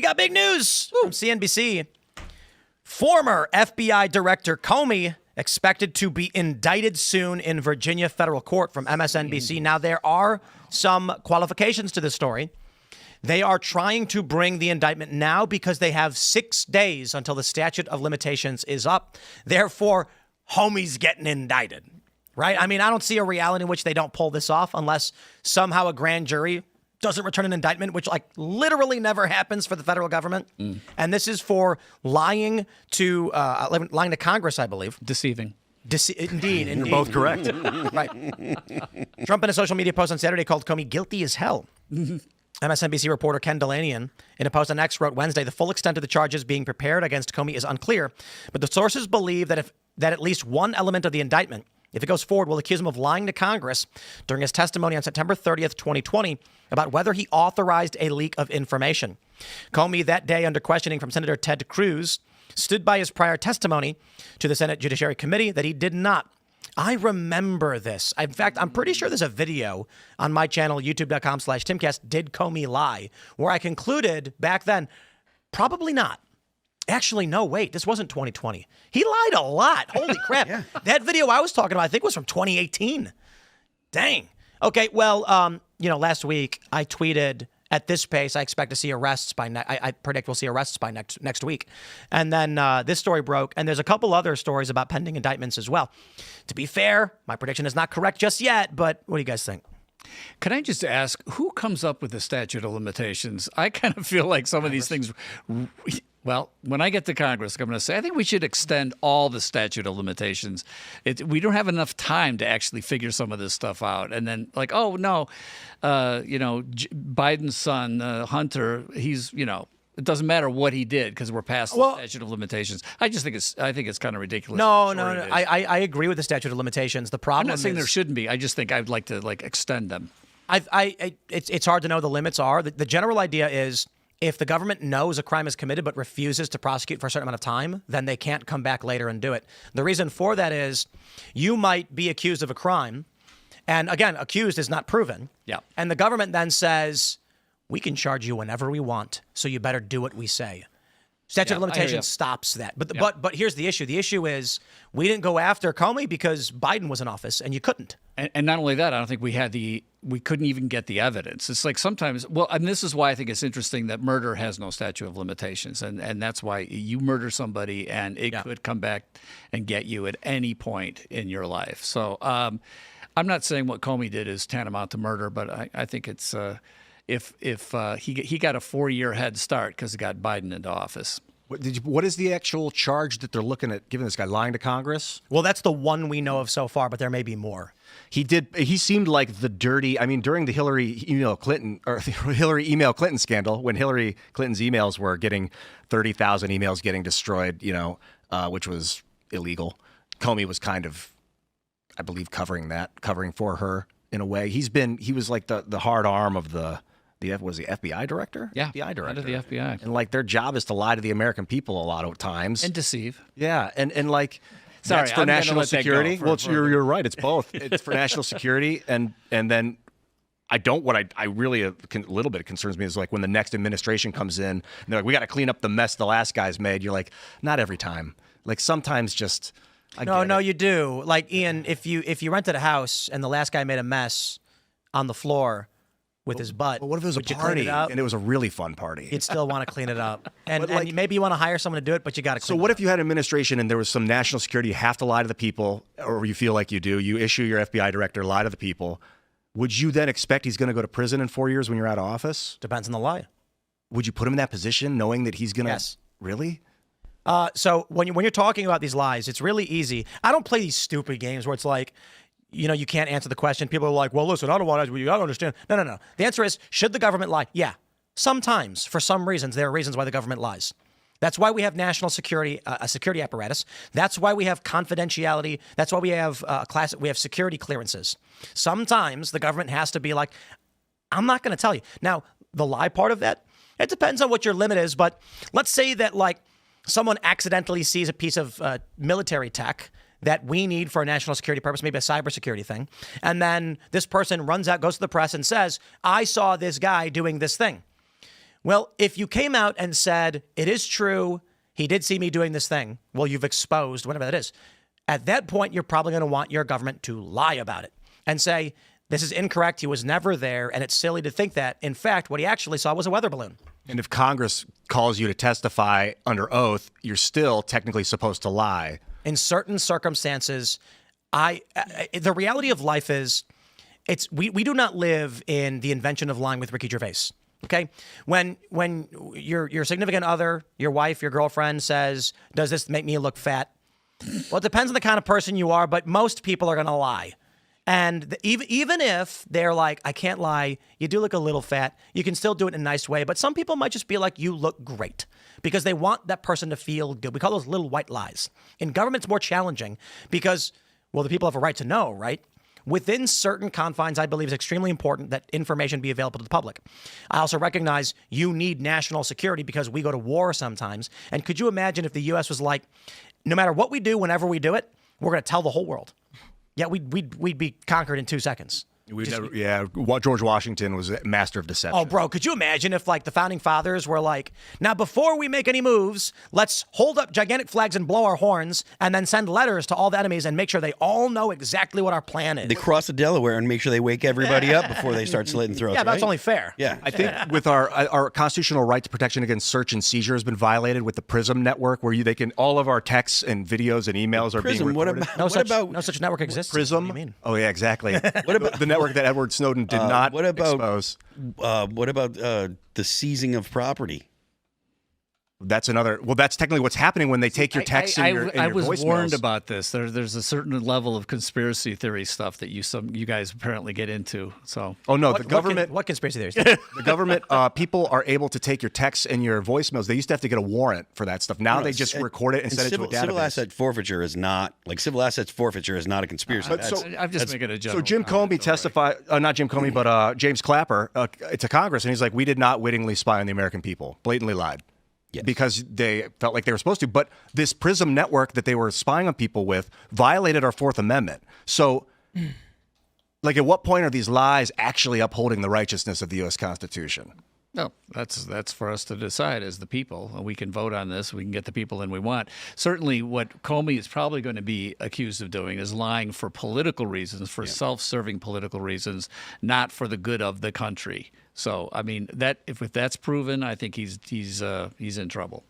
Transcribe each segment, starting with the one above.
got big news from CNBC. Former FBI Director Comey expected to be indicted soon in Virginia federal court from MSNBC. Now, there are some qualifications to this story. They are trying to bring the indictment now because they have 6 days until the statute of limitations is up. Therefore, homie's getting indicted, right? I mean, I don't see a reality in which they don't pull this off unless somehow a grand jury doesn't return an indictment, which like literally never happens for the federal government. And this is for lying to Congress, I believe. Deceiving. Indeed. You're both correct. Right. Trump in a social media post on Saturday called Comey guilty as hell. MSNBC reporter Ken Delanian in a post on X wrote Wednesday, the full extent of the charges being prepared against Comey is unclear, but the sources believe that at least one element of the indictment, if it goes forward, will accuse him of lying to Congress during his testimony on September 30th, 2020, about whether he authorized a leak of information. Comey, that day under questioning from Senator Ted Cruz, stood by his prior testimony to the Senate Judiciary Committee that he did not. I remember this. In fact, I'm pretty sure there's a video on my channel, youtube.com/Timcast, Did Comey Lie, where I concluded back then, probably not. Actually, no, wait, this wasn't 2020. He lied a lot. Holy crap. Yeah. That video I was talking about, I think was from 2018. Dang. Okay, well, last week I tweeted, at this pace, I expect to see arrests by I predict we'll see arrests by next week. And then this story broke, and there's a couple other stories about pending indictments as well. To be fair, my prediction is not correct just yet, but what do you guys think? Can I just ask, who comes up with the statute of limitations? I kind of feel like some of these things, well, when I get to Congress, I'm going to say, I think we should extend all the statute of limitations. We don't have enough time to actually figure some of this stuff out. And then like, oh, no, Biden's son, Hunter, he's, it doesn't matter what he did because we're past the statute of limitations. I think it's kind of ridiculous. No. I agree with the statute of limitations. The problem I'm not saying is, there shouldn't be. I just think I'd like to extend them. It's hard to know the limits are. The general idea is if the government knows a crime is committed but refuses to prosecute for a certain amount of time, then they can't come back later and do it. The reason for that is you might be accused of a crime, and again, accused is not proven. Yeah. And the government then says, we can charge you whenever we want, so you better do what we say. Statute of limitations stops that. But here's the issue. The issue is we didn't go after Comey because Biden was in office, and you couldn't. And not only that, I don't think we couldn't even get the evidence. It's like sometimes, and this is why I think it's interesting that murder has no statute of limitations. And that's why you murder somebody and it could come back and get you at any point in your life. So I'm not saying what Comey did is tantamount to murder, but I think it's if he got a 4-year head start because he got Biden into office. What is the actual charge that they're looking at giving this guy, lying to Congress? Well, that's the one we know of so far, but there may be more. He seemed like the dirty, during the Hillary email Clinton scandal, when Hillary Clinton's emails were getting 30,000 emails getting destroyed, which was illegal. Comey was kind of, I believe, covering for her in a way. He was like the hard arm of the FBI director? Yeah, FBI director. Head of the FBI. And their job is to lie to the American people a lot of times. And deceive. Yeah, and sorry, that's for I'm national let security. Well, you're right. It's both. It's for national security, and then I really a little bit concerns me is when the next administration comes in and they're like, we got to clean up the mess the last guy's made. You're like, not every time. Sometimes just. No, you do. Like Ian, if you rented a house and the last guy made a mess on the floor with his butt. But what if it was a party and it was a really fun party? You'd still want to clean it up. And maybe you want to hire someone to do it, but you got to clean it up. So what if you had administration and there was some national security, you have to lie to the people, or you feel like you do, you issue your FBI director, lie to the people. Would you then expect he's going to go to prison in 4 years when you're out of office? Depends on the lie. Would you put him in that position knowing that he's going to? Yes. Really? So when you're talking about these lies, it's really easy. I don't play these stupid games where it's like, you can't answer the question. People are like, well, listen, I don't want to, you got to understand. No. The answer is, should the government lie? Yeah. Sometimes, for some reasons, there are reasons why the government lies. That's why we have national security, a security apparatus. That's why we have confidentiality. That's why we have we have security clearances. Sometimes the government has to be like, I'm not going to tell you. Now, the lie part of that, it depends on what your limit is. But let's say that someone accidentally sees a piece of military tech that we need for a national security purpose, maybe a cybersecurity thing. And then this person runs out, goes to the press and says, I saw this guy doing this thing. Well, if you came out and said, it is true, he did see me doing this thing, well, you've exposed whatever that is. At that point, you're probably going to want your government to lie about it and say, this is incorrect. He was never there. And it's silly to think that. In fact, what he actually saw was a weather balloon. And if Congress calls you to testify under oath, you're still technically supposed to lie. In certain circumstances, the reality of life is we do not live in the invention of lying with Ricky Gervais. Okay, when your significant other, your wife, your girlfriend says, "Does this make me look fat?" Well, it depends on the kind of person you are, but most people are going to lie. And even if they're like, "I can't lie, you do look a little fat," you can still do it in a nice way. But some people might just be like, "You look great," because they want that person to feel good. We call those little white lies. In government, it's more challenging because, well, the people have a right to know, right? Within certain confines, I believe it's extremely important that information be available to the public. I also recognize you need national security because we go to war sometimes. And could you imagine if the U.S. was like, no matter what we do, whenever we do it, we're going to tell the whole world? Yeah, we'd be conquered in 2 seconds. George Washington was a master of deception. Oh, bro, could you imagine if, like, the founding fathers were like, now, before we make any moves, let's hold up gigantic flags and blow our horns and then send letters to all the enemies and make sure they all know exactly what our plan is. They cross the Delaware and make sure they wake everybody up before they start slitting throats. Yeah, that's only fair. Yeah. I think with our constitutional right to protection against search and seizure has been violated with the PRISM network, where all of our texts and videos and emails are being recorded. No such network exists. PRISM? What do you mean? Oh, yeah, exactly. What about the network that Edward Snowden did not expose? What about the seizing of property? That's another. Well, that's technically what's happening when they take your text and your I was voicemails. warned about this. There's a certain level of conspiracy theory stuff that you guys apparently get into. So. Oh no, the government. What conspiracy theories? The government. People are able to take your texts and your voicemails. They used to have to get a warrant for that stuff. Now they just record it and send it to a database. Civil asset forfeiture is not a conspiracy. I'm just making a joke. So Jim Comey testified. Not Jim Comey, but James Clapper to Congress, and he's like, "We did not wittingly spy on the American people. Blatantly lied." Yes. Because they felt like they were supposed to. But this PRISM network that they were spying on people with violated our Fourth Amendment. So, like, at what point are these lies actually upholding the righteousness of the U.S. Constitution? No, that's for us to decide as the people. We can vote on this. We can get the people in we want. Certainly what Comey is probably going to be accused of doing is lying for political reasons, for self-serving political reasons, not for the good of the country. So, I mean, if that's proven, I think he's in trouble.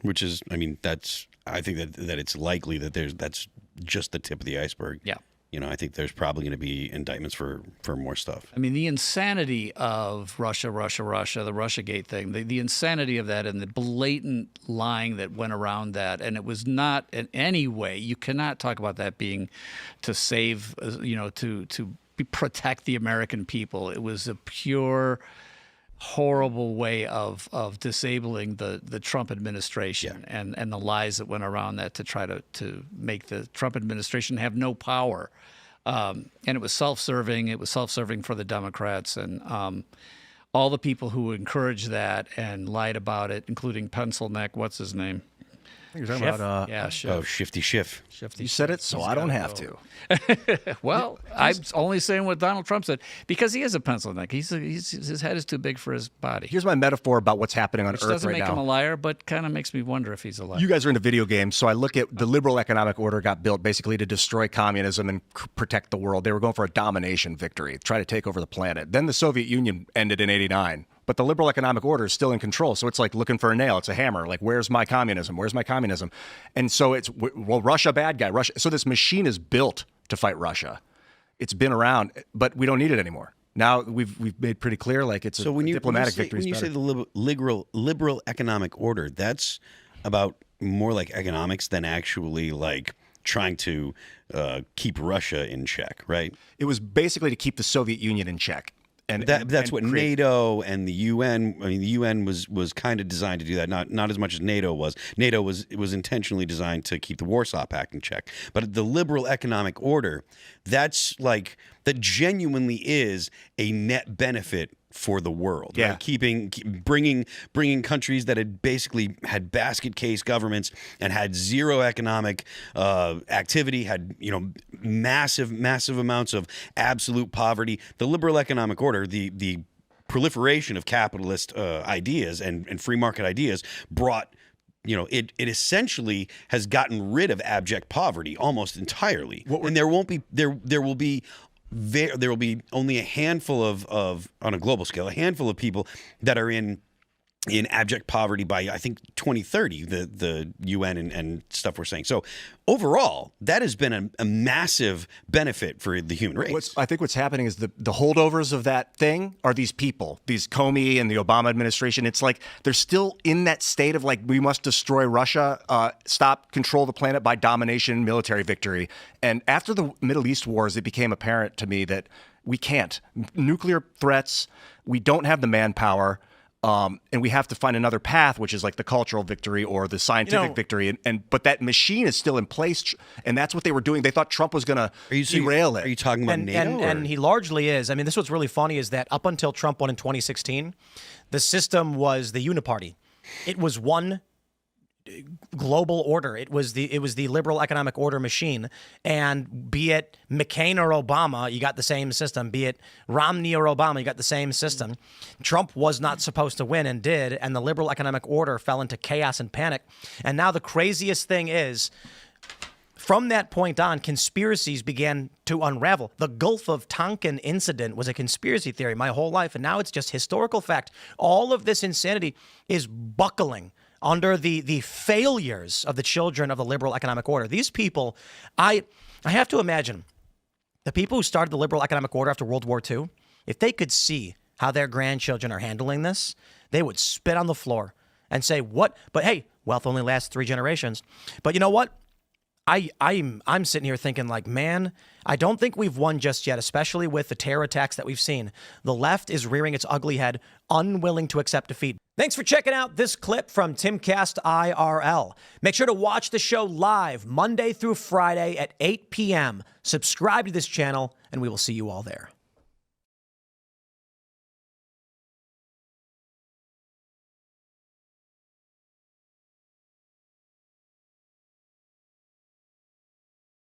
Which is, I mean, I think that it's likely that that's just the tip of the iceberg. Yeah. I think there's probably going to be indictments for more stuff. I mean, the insanity of Russia, the Russiagate thing, the insanity of that and the blatant lying that went around that. And it was not in any way, you cannot talk about that being to save, to protect the American people. It was a pure, horrible way of disabling the Trump administration and the lies that went around that to try to make the Trump administration have no power. And it was self-serving. It was self-serving for the Democrats and all the people who encouraged that and lied about it, including Pencil Neck. What's his name? You're talking about, Schiff. Shifty Schiff. You said it, so I don't have to. Well, I'm only saying what Donald Trump said because he is a pencil neck. His head is too big for his body. Here's my metaphor about what's happening on Earth right now. Doesn't make him a liar, but kind of makes me wonder if he's a liar. You guys are into video games, so I look at the liberal economic order got built basically to destroy communism and protect the world. They were going for a domination victory, try to take over the planet. Then the Soviet Union ended in '89. But the liberal economic order is still in control. So it's like looking for a nail. It's a hammer. Like, where's my communism? Where's my communism? And so it's, well, Russia, bad guy. Russia. So this machine is built to fight Russia. It's been around, but we don't need it anymore. Now we've made pretty clear, like, it's a diplomatic victory. When you say the liberal economic order, that's about more like economics than actually like trying to keep Russia in check, right? It was basically to keep the Soviet Union in check. And that's what NATO and the UN. I mean, the UN was kind of designed to do that, not as much as NATO was. NATO was intentionally designed to keep the Warsaw Pact in check. But the liberal economic order, that genuinely is a net benefit for the world. Yeah, right? Bringing countries that had basically had basket case governments and had zero economic activity, had massive amounts of absolute poverty. The liberal economic order, the proliferation of capitalist ideas and free market ideas brought, it essentially has gotten rid of abject poverty almost entirely. And there will be only a handful of on a global scale, a handful of people that are in abject poverty by, I think, 2030, the UN and stuff we're saying. So overall, that has been a massive benefit for the human race. I think what's happening is the holdovers of that thing are these people, these Comey and the Obama administration. It's like they're still in that state of like, we must destroy Russia, control the planet by domination, military victory. And after the Middle East wars, it became apparent to me that we can't. Nuclear threats, we don't have the manpower. And we have to find another path, which is like the cultural victory or the scientific victory. But that machine is still in place, and that's what they were doing. They thought Trump was going to derail it. Are you talking about NATO? And he largely is. I mean, this what's really funny is that up until Trump won in 2016, the system was the uniparty. It was one global order. It was the liberal economic order machine. And be it McCain or Obama, you got the same system. Be it Romney or Obama, you got the same system. Trump was not supposed to win and did, and the liberal economic order fell into chaos and panic. And now the craziest thing is, from that point on, conspiracies began to unravel. The Gulf of Tonkin incident was a conspiracy theory my whole life, and now it's just historical fact. All of this insanity is buckling under the failures of the children of the liberal economic order. These people, I have to imagine, the people who started the liberal economic order after World War II, if they could see how their grandchildren are handling this, they would spit on the floor and say, what? But hey, wealth only lasts 3 generations. But you know what? I'm sitting here thinking like, man, I don't think we've won just yet, especially with the terror attacks that we've seen. The left is rearing its ugly head, unwilling to accept defeat. Thanks for checking out this clip from Timcast IRL. Make sure to watch the show live Monday through Friday at 8 p.m. Subscribe to this channel, and we will see you all there.